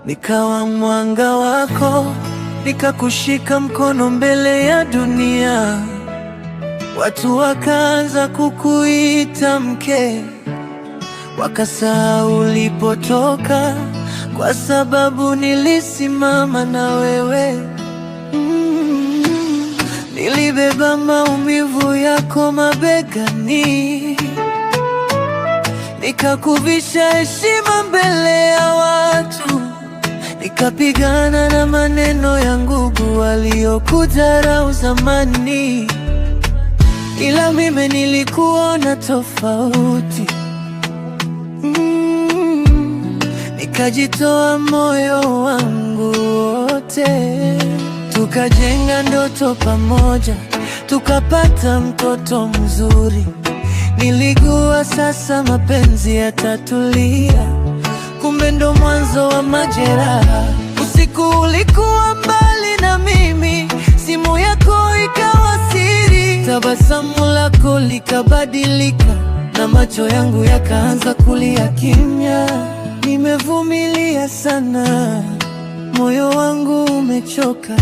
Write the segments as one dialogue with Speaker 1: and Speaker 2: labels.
Speaker 1: nikawa mwanga wako, nikakushika mkono mbele ya dunia. Watu wakaanza kukuita mke, wakasahau ulipotoka, kwa sababu nilisimama na wewe. Nilibeba maumivu yako mabegani, nikakuvisha heshima mbele ya watu, nikapigana na maneno ya nguvu waliokudharau zamani. Ila mimi nilikuona tofauti, nikajitoa moyo wangu wote, tukajenga ndoto pamoja, tukapata mtoto mzuri. Nilijua sasa mapenzi yatatulia, kumbe ndo mwanzo wa majeraha. Usiku ulikuwa mbali na mimi, simu yako ikawa siri, tabasamu lako likabadilika na macho yangu yakaanza kulia kimya. Nimevumilia sana, moyo wangu umechoka,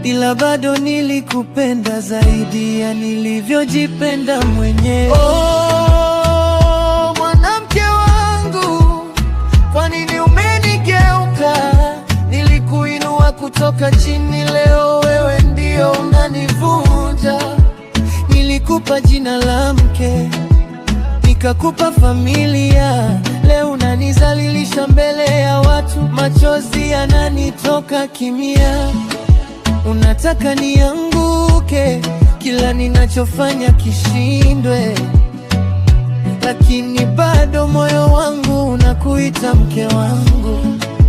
Speaker 1: ila bado nilikupenda zaidi ya nilivyojipenda mwenyewe. Oh, mwanamke wangu, kwa nini umenigeuka? Nilikuinua kutoka chini, leo wewe ndio unanivunja. Nilikupa jina la mke, nikakupa familia, leo unanizalilisha mbele ya watu, machozi yananitoka kimya. Unataka nianguke, kila ninachofanya kishindwe, lakini bado moyo wangu unakuita mke wangu.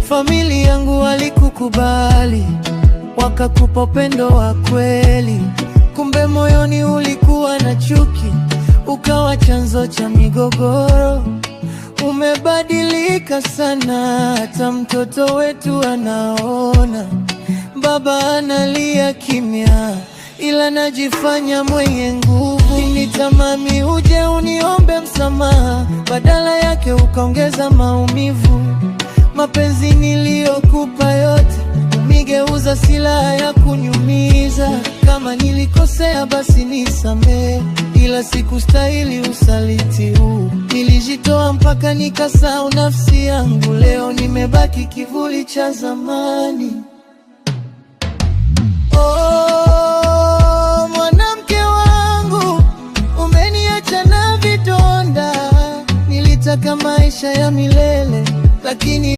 Speaker 1: Familia yangu walikukubali, wakakupa upendo wa kweli, kumbe moyoni ulikuwa na chuki, ukawa chanzo cha migogoro. Umebadilika sana, hata mtoto wetu anaona. Baba analia kimya, ila najifanya mwenye nguvu. Nilitamani uje uniombe msamaha, badala yake ukaongeza maumivu. Mapenzi niliyokupa yote umigeuza silaha ya kunyumiza. Kama nilikosea basi nisamehe, ila sikustahili usaliti huu. Nilijitoa mpaka nikasahau nafsi yangu, leo nimebaki kivuli cha zamani. Oh, mwanamke wangu, umeniacha na vidonda. Nilitaka maisha ya milele, lakini